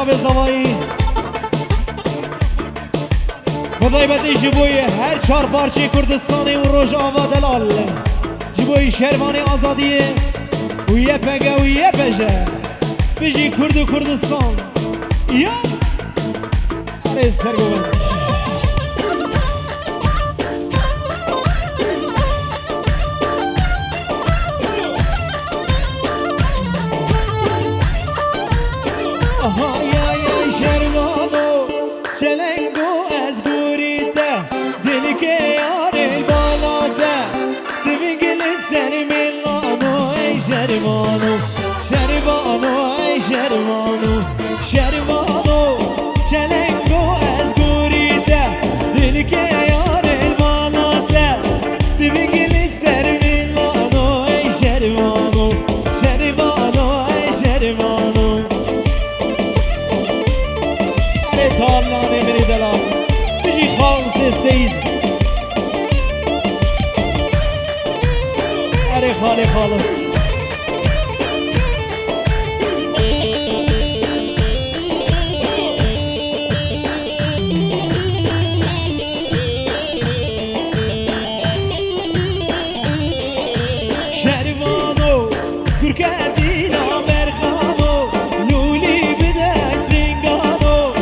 جناب زوایی خدای بدی جبوی هر چهار پارچه کردستانی و روش آوا دلال جبوی شهروانی آزادیه و یه پگه و یه پجه بجی کرد و کردستان یا آره سرگوه خالي خالص شهرمانو گرگدینا مرخانو لولی بده زنگانو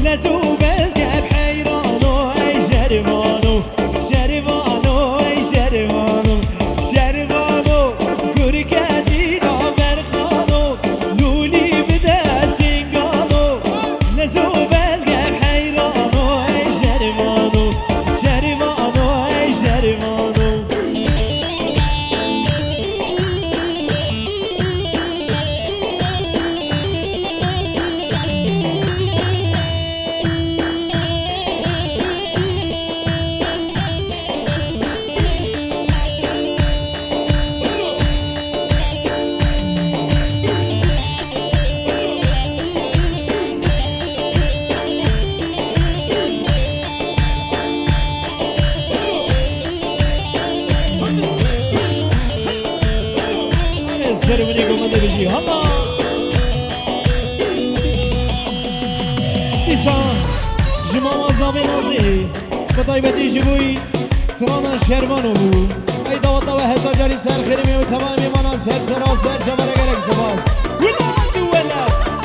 لزو بزگب حیرانو ای شهرمانو شهرمانو ای شهرمانو سرمنی گمده بجی هلا ایسان جمع آزام نازی خدای بدی جبوی سرانا شرمانو بو ای داوت و هزار جاری سر خیرمی و تمامی مانا سر سرا سر جبر گرک سباس ولاد ولاد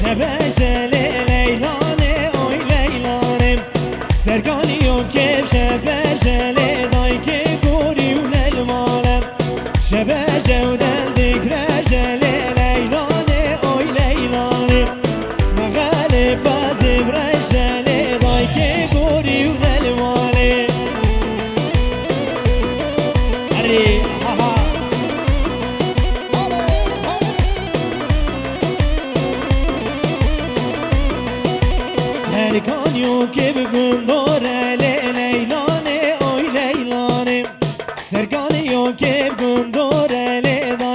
شبه لیلانه اوی لیلانم سرگانیو که شبه لیدای که گوری و نلمانم شبه جودل دکره لیلانه اوی لیلانم مغال بازم رش لیدای که گوری و نلمانم اری ها سرگانیو که بگم داره لیلانه اوی لیلانه سرگانیو که بگم داره لیلانه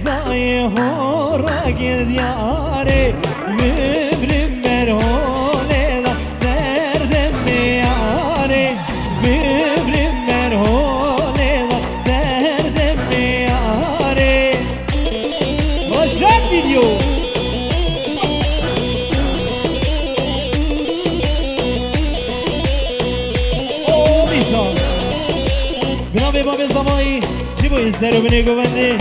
خزای هورا گردیاره ببرم مرهوله دا سردم میاره ببرم مرهوله دا سردم میاره باشد ویدیو بنابه باب زمایی جیبوی سرو بینی گوونده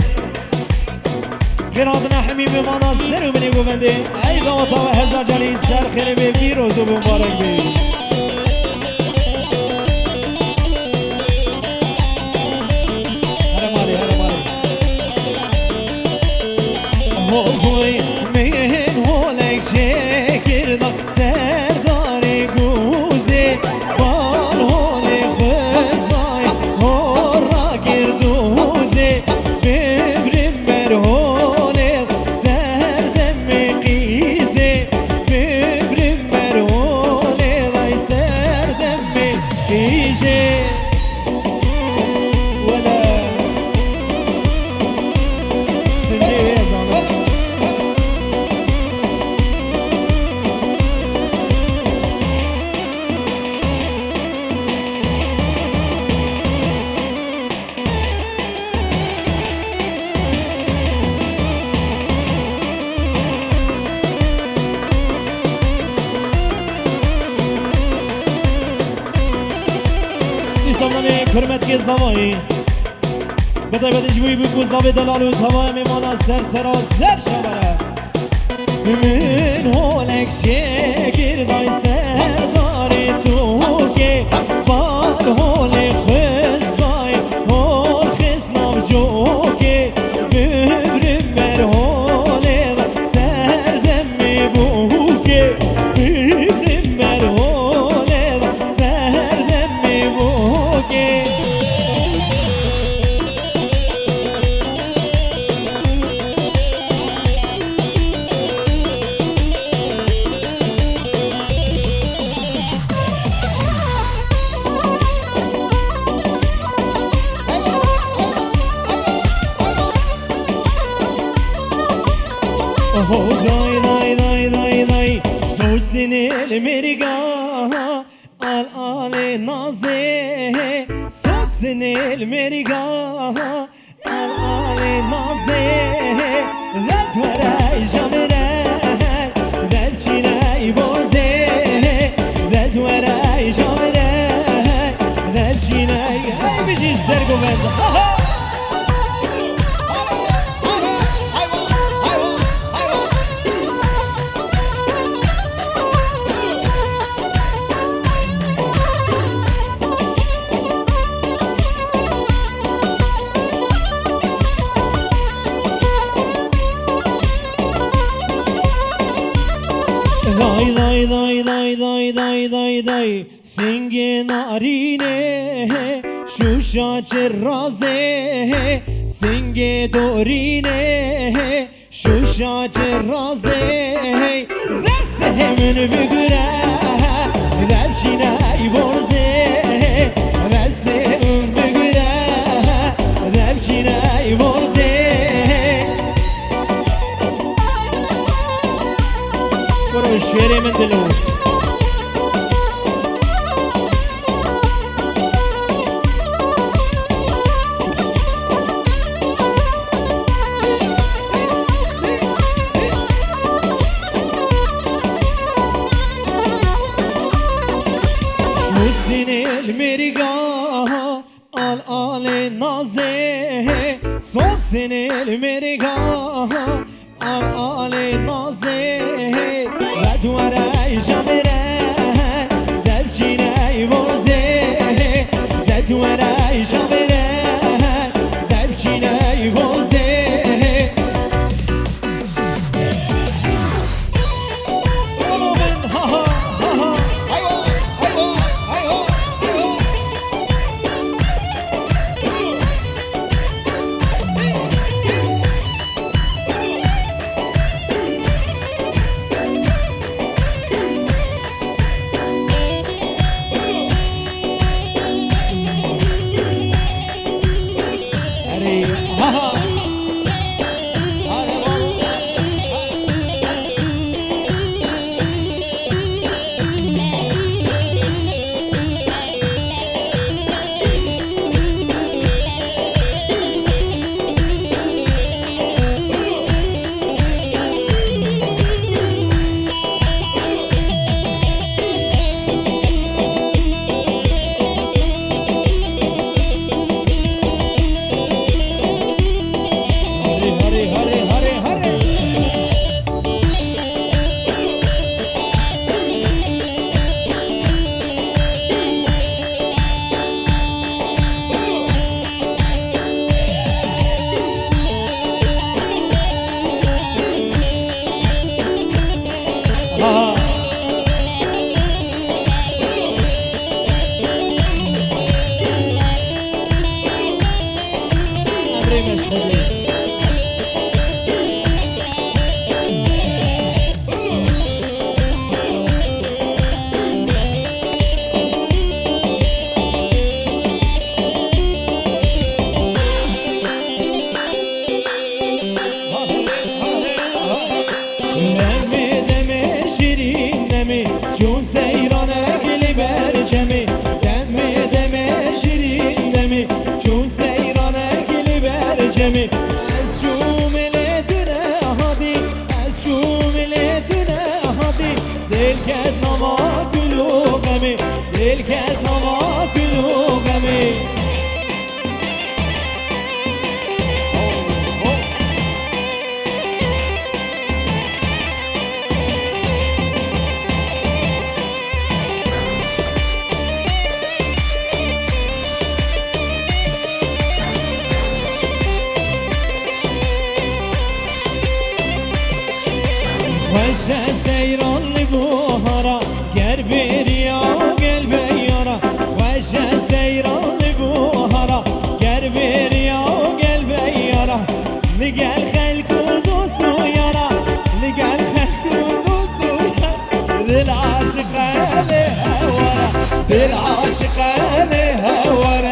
گرادنا حمی بمانا سرو بینی گوونده ای غواتا و هزار جانی سر خیلی به بیروز و مبارک بی هر مالی هوی مین هولک شکردم سرداری گوزه بال هولی خزای هورا گردوزه ببرم بر هولی سردم مقیزه ببرم بر هولی سردم مقیزه ولا سنجي زمان İslam'dan hürmet ki zavayı بدای بدش بوی بو گذاب دلال و تمام میمانا سر سر شبره من هولک شکردای سرداری تو که بال هول خزای هول خزنام جو که ببرم بر هول سردم میبو که ببرم بر هول سردم میبو که دای سوچین المرگا آل نازه سوچین المرگا آل نازه رد ورای جامره دلچینای بازه رد ورای جامره دلچینای ای بجی سرگو بند دای سنگ نارینه شوشا چرازه سنگ دورینه شوشا چرازه دست همون بگره دلچینه ای برزه دست همون بگره دلچینه ای برزه برو شعر من دلو المرگاه آل نازه سوسن المرگاه آل نازه و دوارای جامره دلچینای بازه دوارای جامره دلچینای بازه چون سیرانه گلی برچمی دمی دمی شیرین دمی چون سیرانه گلی برچمی از شوملتونه هادی از شوملتونه هادی دل کت نما گلو غمی دل کت نما گلو غمی خوش سیران بوهارا گر بریا گل بیارا خوش سیران بوهارا گر بریا گل بیارا نگل خلق و دوست و یارا نگل خلق و دوست و یارا دل عاشق هوارا دل عاشق هوارا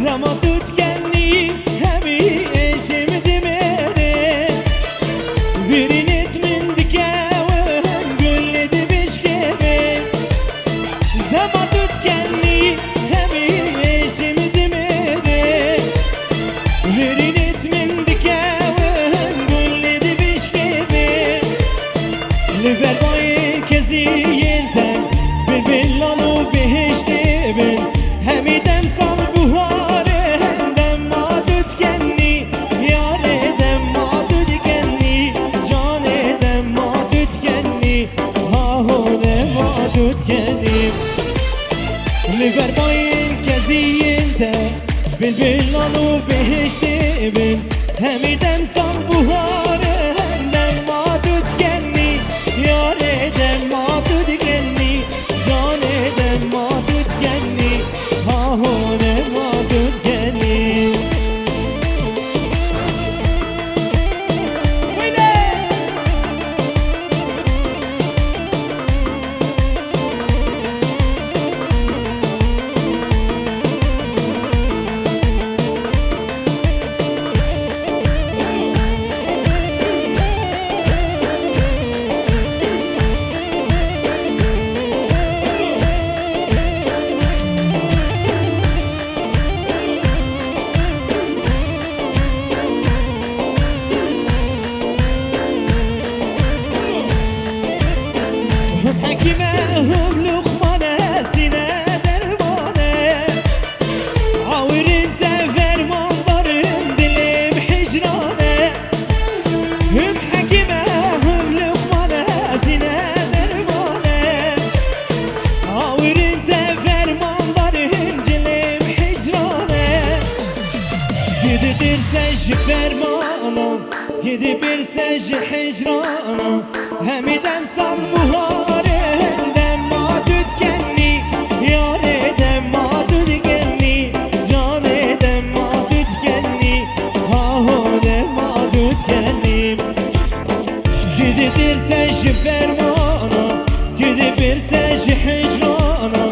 Zaman tütkenli hemi eşim demere Verin etmin dikeven gülledi beşkebe Zaman tütkenli hemi eşim demere Verin etmin dikeven gülledi beşkebe Liver boyu kezi yelten Bilbillanı behişte ben Hemiden san buhar Liver boyun keziyinte Bilbillanı behişte bin Hemiden san buharı Hemden madut kenni Yar eden madut kenni Can eden madut kenni Hahone madut kenni Hakime hum lukmane sine dermane Avirinte fermanlarım dilim hicrane Hüm hakime hum lukmane sine dermane Avirinte fermanlarım dilim hicrane Gididirse şi fermana Gididirse şi hicrana Hemidem sal buhar Gididirse şi fermana Gididirse şi hicrana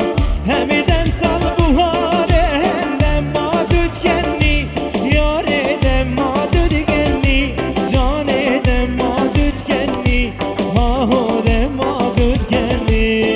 Hemiden sal buhare Hemden madut kenni Yar eden madut kenni Can eden madut kenni Hahode madut kenni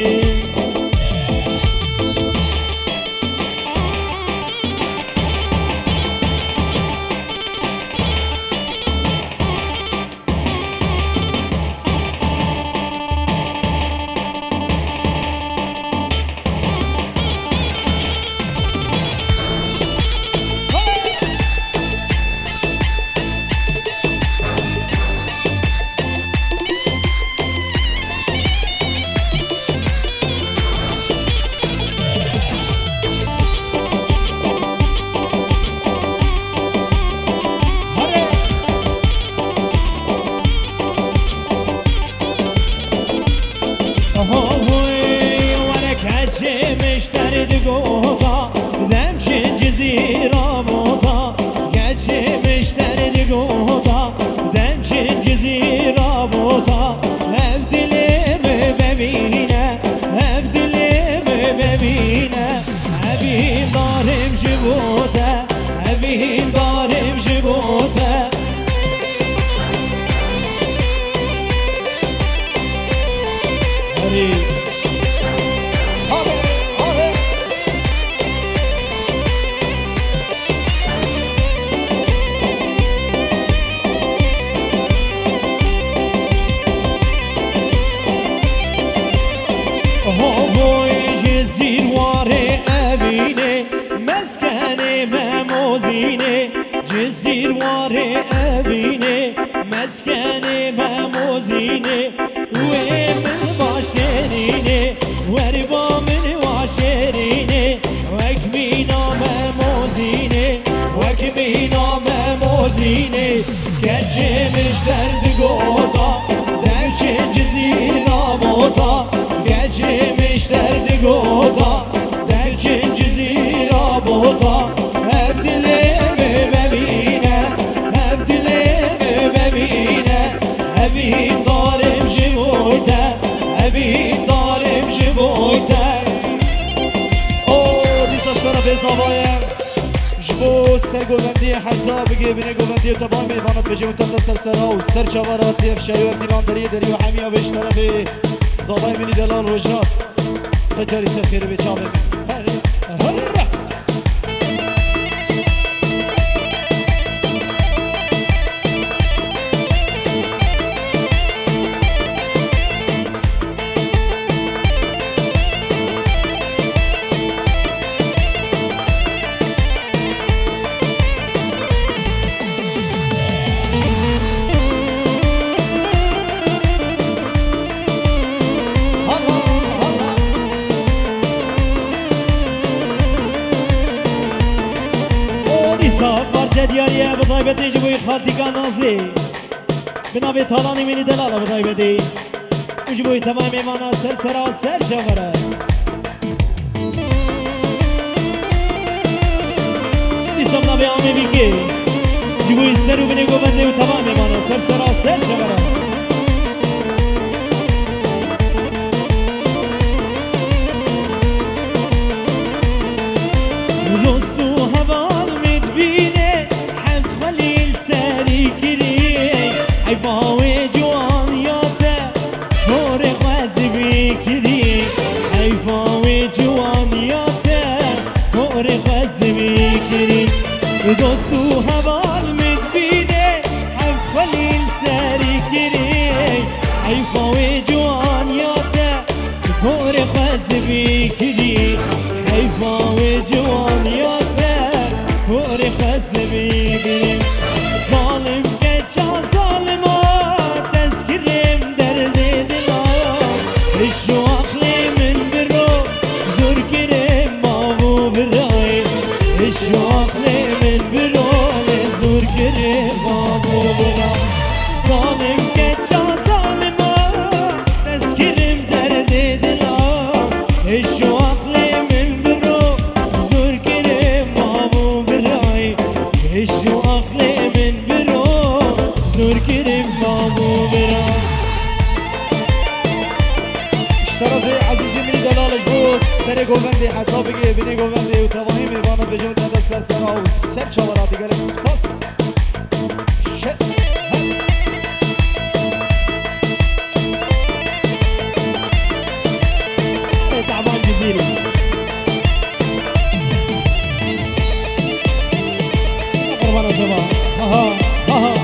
زیرواره ابینه مسکن مموزینه و من باشرینه وری با من واشرینه وک بینا مموزینه وک بینا مموزینه گچمش درد گودا درچه جزیرا موتا گچمش درد گودا درچه جزیرا موتا هب دلم ببینه هب دلم ببینه هبی دارم جبویته هبی دارم جبویته اوه دیسا شکرا به زبایم جبو سر گوندی حتی بگی بینه گوندی تبان میباند بجی منتقل سر سرها و سر چوارات افشای و دیلان دری و حمی و بیش طرفی زبای منی دلال رجات سجاری سر خیره به چابه هره دیاریه بدای بدی جبوی خالتیکا نازی بنابی تالانی منی دلالا بدای بدی جبوی تمام ایمانا سر سرا سر شوره دیسا بنابی آمی بیگی جبوی سرو بینی گو بندی و تمام ایمانا سر سرا سر شوره باوی جوان یاده کار غزبی کردی ای باوی جوان یاده کار غزبی کردی دوستو حوال مدبیده هم خلیل سری کردی ای باوی جوان یاده کار غزبی کردی ای باوی جوان یاده کار غزبی کردی ظالم که چا شو عقلي من برو زور كريم بابو براي شو عقلي من برو زور كريم بابو براي ظالم كتشا ظالما تذكرم درد دلا شو عقلي من برو زور كريم بابو براي شو عقلي من برو زور كريم بابو براي طرف عزیزی منی دلالش بود سر گوندی حتی بگی بینی گوندی و تواهی میباند به جون دست سر سرها و سر چوارا دیگر سپاس تعبان جزیری قربان شما ها ها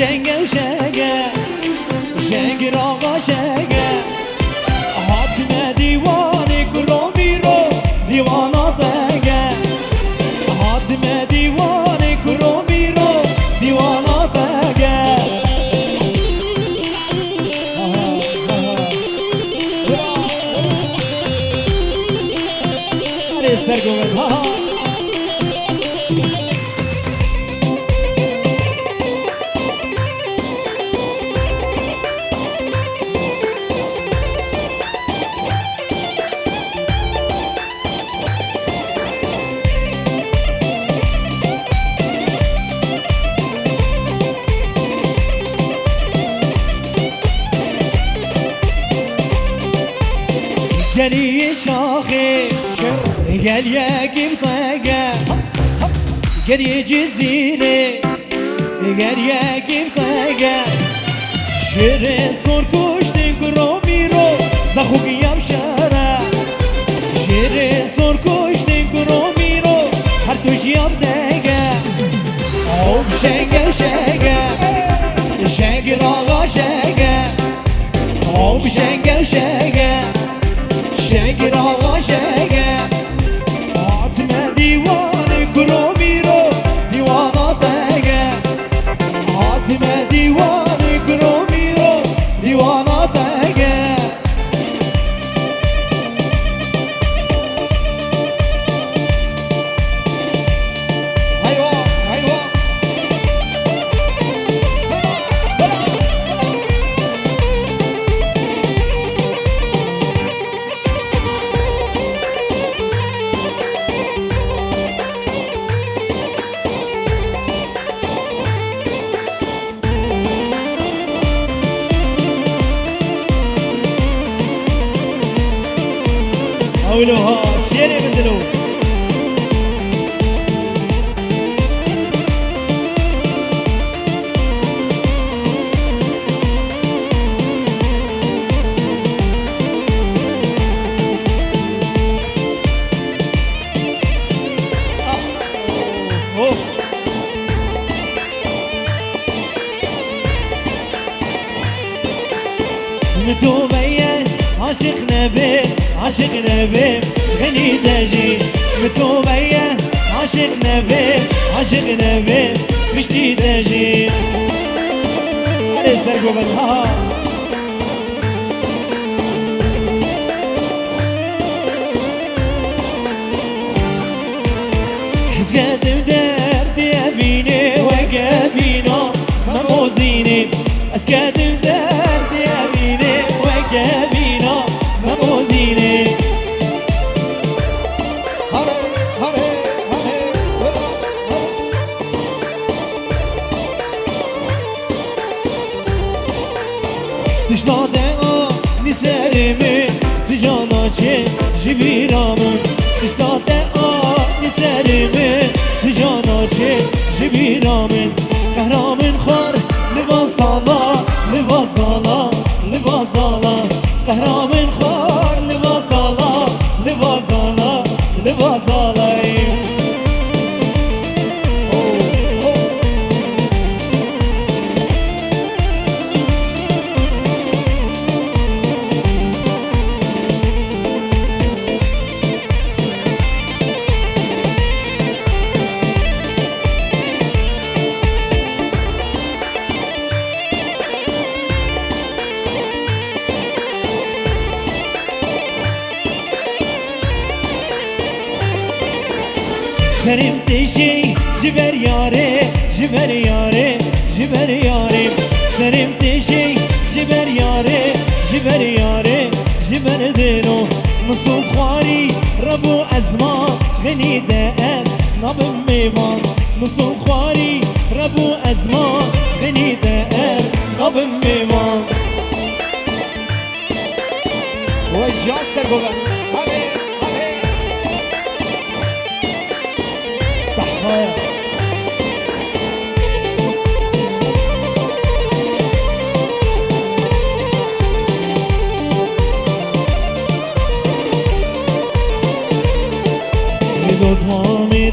شنگل شنگل شنگ راقا شنگل حاتم دیوانه کرومی رو دیوانا دنگل حاتم دیوانه کرومی رو دیوانا دنگل اره سرگومت ها گلی شاخه گل یکیم تگه گلی جزیره گل یکیم تگه شیر سر کشتن کرومی رو زخوگیم شره شیر سر کشتن کرومی رو هر توشیم دگه آب شنگل شنگل شنگل آقا شنگل آب شنگل شنگل شنگل آقا شنگل حاتم دیوانه کرومی رو دیوانا دگه حاتم دیوانه کرومی رو دیوانا دگه قولوها شيري بدلو متوبيا عاشق نبي عاشق نبي غني دجي متوبيا عاشق نبي عاشق نبي مشتي دجي استرقوا بالها حسقات بدردي أبيني وقابينا مموزيني حسقات بدردي أبيني وقابينا مموزيني تشناده نسرمي تجانا چه جبيرامن تشناده نسرمي تجانا چه جبيرامن قهرامن خور لباسالا لباسالا لباسالا قهرامن خور لباسالا لباسالا لباسالا سرم تشي جبر ياري جبر ياري جبر ياري سرم تشي جبر ياري جبر ياري جبر دينو نصوص خواري ربو أزمان غني دائم نبم ميمان نصوص خواري ربو أزمان غني دائم نبم ميمان وجه سرقوبة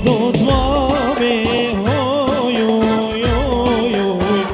دوتمامي هوي هوي هوي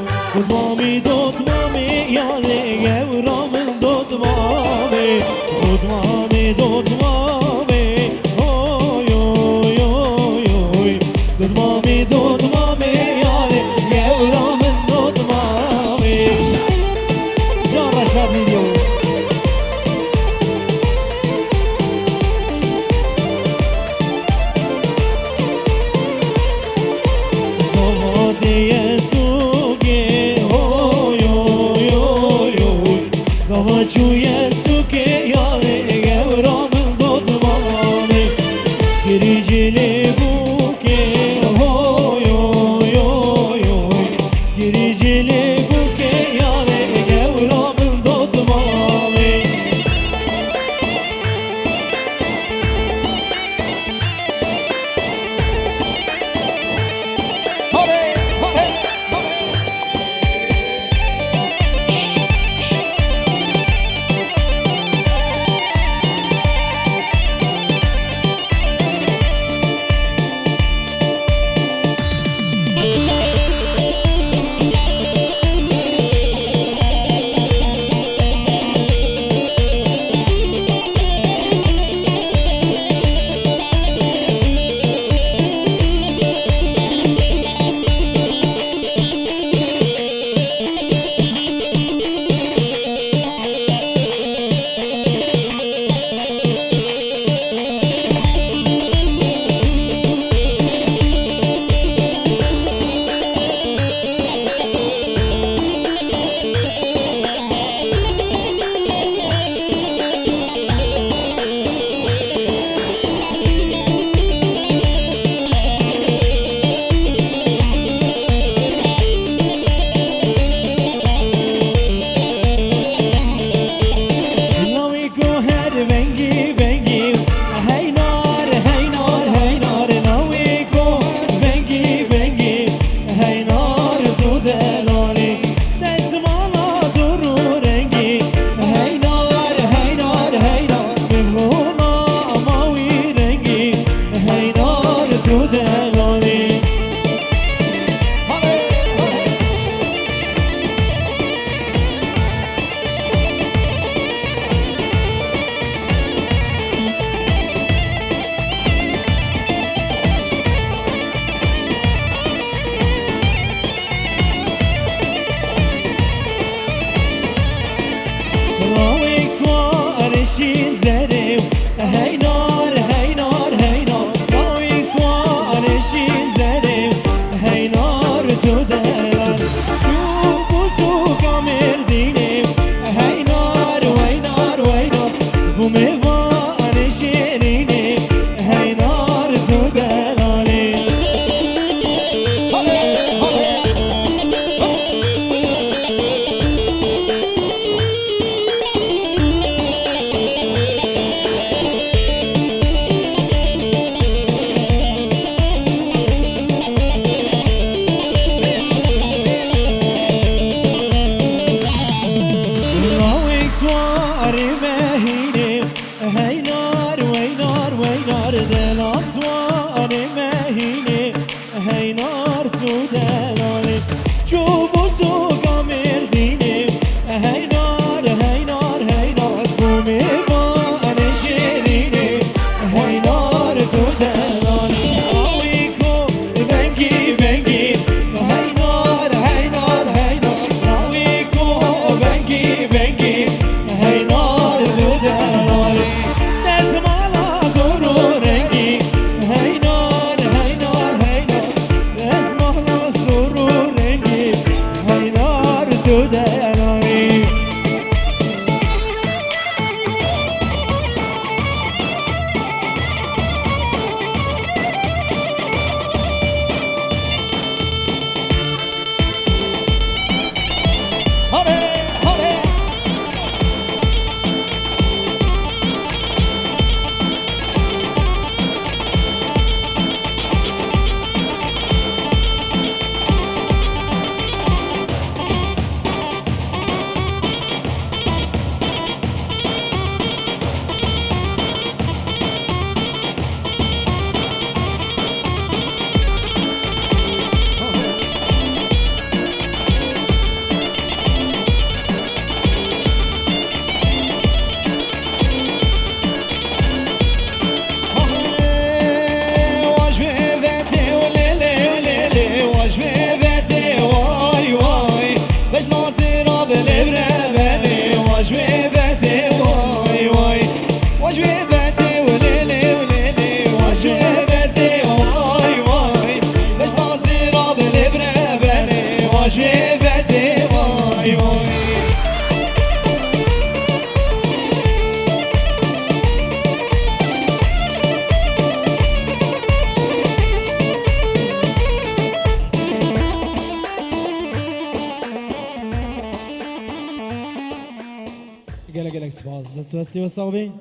چوی سوکه یاره گورا من دادمانه گری جلی بوکه هوی هوی هوی هوی گری جلی بوکه یاره گورا من دادمانه سپاس دست و صاحبی